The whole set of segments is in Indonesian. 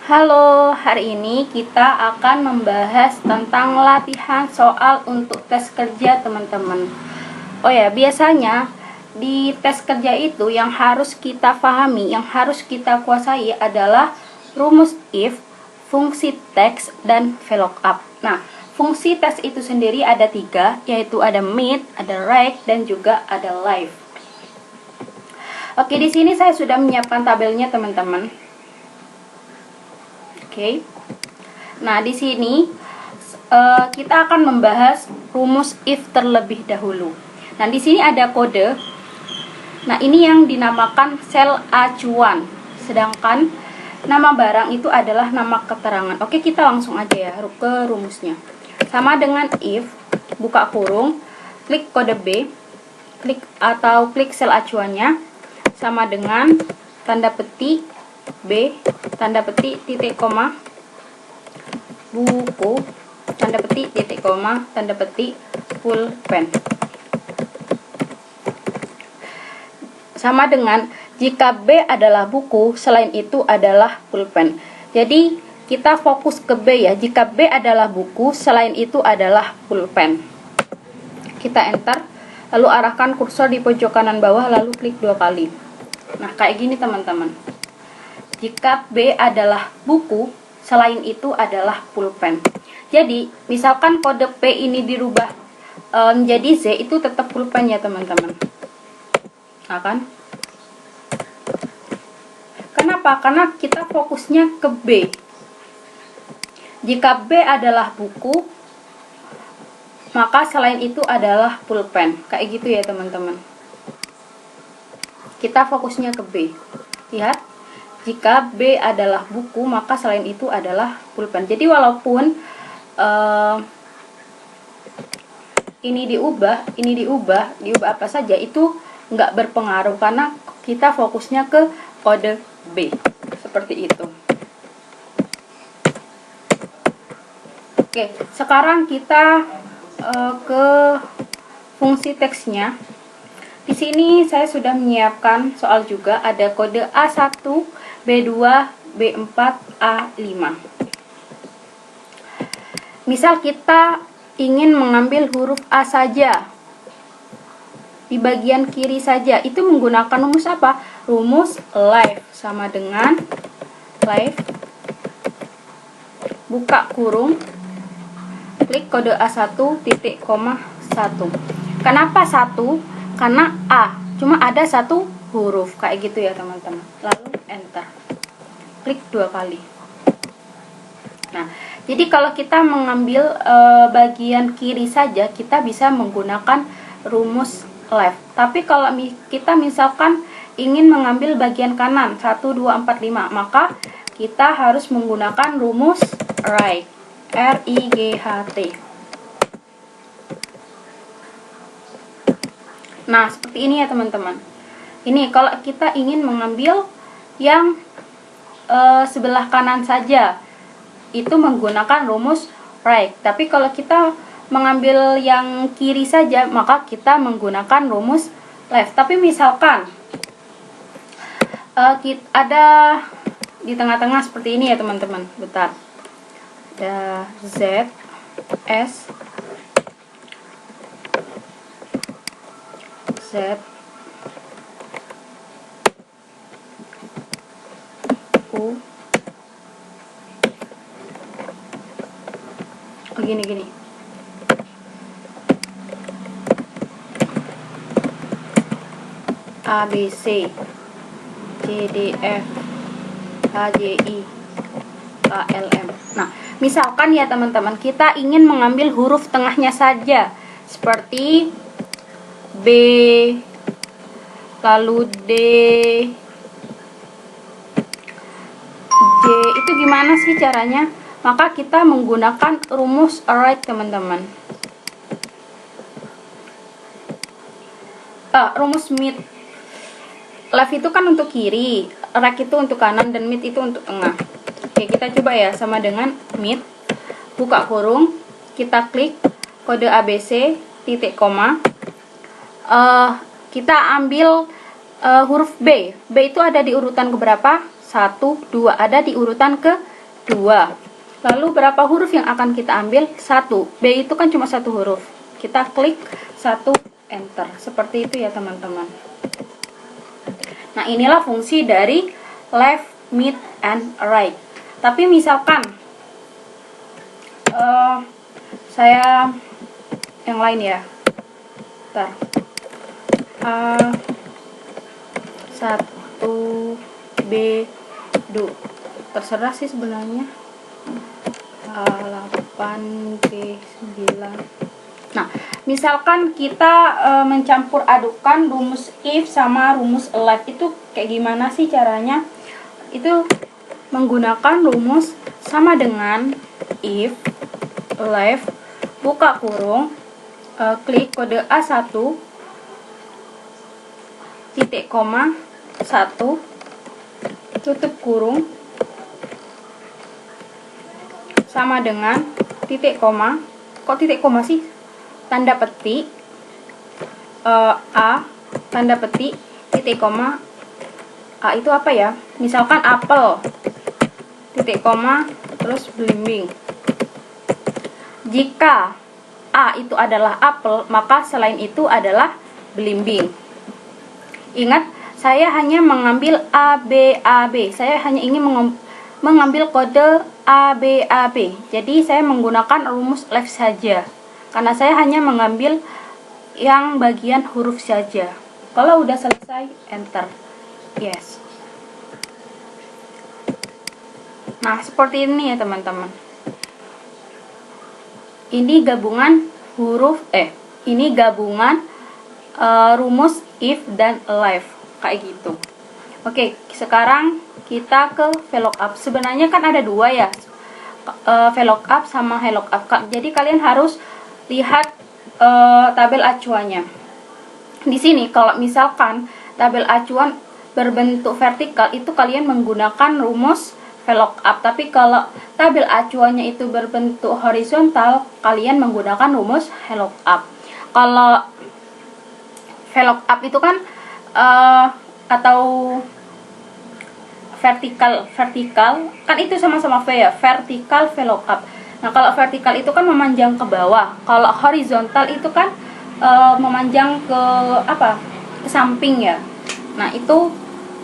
Halo, hari ini kita akan membahas tentang latihan soal untuk tes kerja teman-teman. Oh ya, biasanya di tes kerja itu yang harus kita pahami, yang harus kita kuasai adalah rumus if, fungsi teks, dan VLOOKUP. Nah, fungsi tes itu sendiri ada 3, yaitu ada meet, ada rect, dan juga ada live. Oke, di sini saya sudah menyiapkan tabelnya teman-teman. Oke. Nah, di sini kita akan membahas rumus if terlebih dahulu. Nah, di sini ada kode. Nah, ini yang dinamakan sel acuan. Sedangkan nama barang itu adalah nama keterangan. Oke, kita langsung aja ya ke rumusnya. Sama dengan if, buka kurung, klik kode B, klik sel acuannya, sama dengan tanda petik B, tanda petik, titik koma, buku, tanda petik, titik koma, tanda petik, pulpen. Sama dengan jika B adalah buku, selain itu adalah pulpen. Jadi kita fokus ke B ya. Jika B adalah buku, selain itu adalah pulpen. Kita enter, lalu arahkan kursor di pojok kanan bawah, lalu klik 2 kali. Nah, kayak gini teman-teman. Jika B adalah buku, selain itu adalah pulpen. Jadi, misalkan kode P ini dirubah menjadi Z, itu tetap pulpen ya teman-teman. Nah kan? Kenapa? Karena kita fokusnya ke B. Jika B adalah buku, maka selain itu adalah pulpen. Kayak gitu ya teman-teman. Kita fokusnya ke B. Lihat. Jika B adalah buku, maka selain itu adalah pulpen. Jadi walaupun ini diubah apa saja, itu nggak berpengaruh karena kita fokusnya ke kode B. Seperti itu. Oke, sekarang kita ke fungsi teksnya. Di sini saya sudah menyiapkan soal juga, ada kode A1, B2, B4, A5. Misal kita ingin mengambil huruf A saja, di bagian kiri saja, itu menggunakan rumus apa? Rumus live, sama dengan live, buka kurung, klik kode A1, titik koma 1. Kenapa 1? Karena A, cuma ada 1 huruf, kayak gitu ya teman-teman. Lalu enter, klik 2 kali. Nah, jadi kalau kita mengambil bagian kiri saja, kita bisa menggunakan rumus left. Tapi kalau kita misalkan ingin mengambil bagian kanan 1, 2, 4, 5, maka kita harus menggunakan rumus right, R-I-G-H-T. Nah, seperti ini ya teman-teman. Ini kalau kita ingin mengambil yang sebelah kanan saja, itu menggunakan rumus right. Tapi kalau kita mengambil yang kiri saja, maka kita menggunakan rumus left. Tapi misalkan ada di tengah-tengah seperti ini ya teman-teman. Bentar. Ada Z, S, Z, U, gini. A, B, C, C, D, F, H, J, I, K, L, M. Nah, misalkan ya teman-teman, kita ingin mengambil huruf tengahnya saja, seperti B, lalu D, J. Itu gimana sih caranya? Maka kita menggunakan rumus right teman-teman. Rumus mid. Left itu kan untuk kiri, right itu untuk kanan, dan mid itu untuk tengah. Oke, kita coba ya, sama dengan mid, buka kurung, kita klik kode ABC, titik koma, kita ambil huruf B. B itu ada di urutan keberapa? 1, 2, ada di urutan ke 2. Lalu berapa huruf yang akan kita ambil? 1. B itu kan cuma 1 huruf. Kita klik 1, enter. Seperti itu ya teman-teman. Nah, inilah fungsi dari left, mid, and right. Tapi misalkan saya yang lain ya. Bentar. A1, B, 2. Terserah sih sebenarnya. A8, B9. Nah, misalkan kita mencampur adukan rumus if sama rumus elif, itu kayak gimana sih caranya? Itu menggunakan rumus sama dengan if, elif, buka kurung, klik kode A1, titik koma 1, tutup kurung, sama dengan titik koma. Kok titik koma sih? Tanda petik, A, tanda petik, titik koma. A itu apa ya? Misalkan apel, titik koma, terus belimbing. Jika A itu adalah apel, maka selain itu adalah belimbing. Ingat, saya hanya mengambil A, B, A, B. Saya hanya ingin mengambil kode A, B, A, B. Jadi saya menggunakan rumus left saja, karena saya hanya mengambil yang bagian huruf saja. Kalau udah selesai, enter. Yes. Nah, seperti ini ya teman-teman. Ini gabungan huruf ini gabungan rumus if dan elif kayak gitu. Oke, sekarang kita ke VLOOKUP. Sebenarnya kan ada dua ya, VLOOKUP sama HLOOKUP. Jadi kalian harus lihat tabel acuannya. Di sini kalau misalkan tabel acuan berbentuk vertikal, itu kalian menggunakan rumus VLOOKUP. Tapi kalau tabel acuannya itu berbentuk horizontal, kalian menggunakan rumus HLOOKUP. Kalau VLOOKUP itu kan atau vertikal kan itu sama-sama V ya, vertikal VLOOKUP. Nah, kalau vertikal itu kan memanjang ke bawah, kalau horizontal itu kan memanjang ke ke samping ya. Nah, itu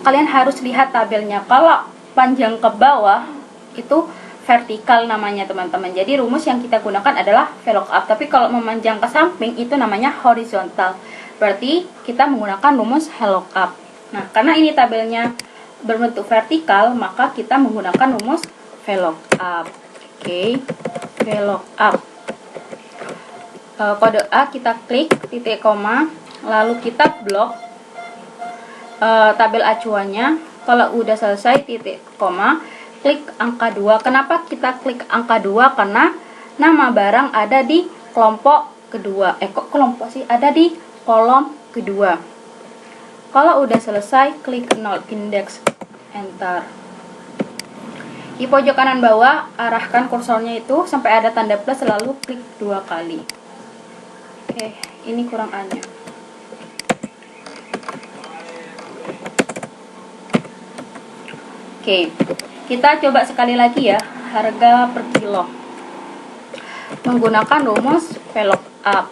kalian harus lihat tabelnya. Kalau panjang ke bawah itu vertikal namanya teman-teman. Jadi rumus yang kita gunakan adalah VLOOKUP. Tapi kalau memanjang ke samping itu namanya horizontal. Berarti kita menggunakan rumus HLOOKUP. Nah, karena ini tabelnya berbentuk vertikal, maka kita menggunakan rumus VLOOKUP. Oke, VLOOKUP. Kode A kita klik titik koma, lalu kita blok tabel acuannya. Kalau udah selesai titik koma, klik angka 2. Kenapa kita klik angka 2? Karena nama barang ada di kelompok kedua. Kok kelompok sih? Ada di kolom kedua. Kalau udah selesai, klik 0 indeks, enter. Di pojok kanan bawah, arahkan kursornya itu sampai ada tanda plus, lalu klik 2 kali. Oke, ini kurang A-nya. Oke, kita coba sekali lagi ya, harga per kilo. Menggunakan rumus VLOOKUP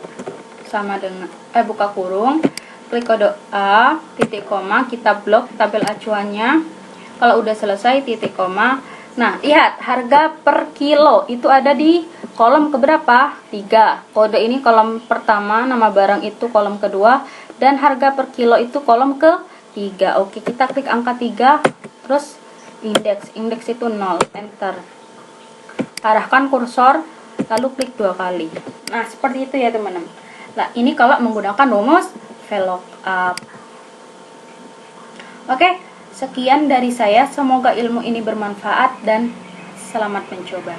sama dengan buka kurung, klik kode A, titik koma, kita blok tabel acuannya. Kalau udah selesai, titik koma. Nah, lihat harga per kilo itu ada di kolom keberapa? 3. Kode ini kolom pertama, nama barang itu kolom kedua, dan harga per kilo itu kolom ke-3. Oke, kita klik angka 3, terus indeks itu 0, enter. Arahkan kursor, lalu klik 2 kali. Nah, seperti itu ya teman-teman. Nah, ini kalau menggunakan rumus VLOOKUP. Oke, sekian dari saya. Semoga ilmu ini bermanfaat dan selamat mencoba.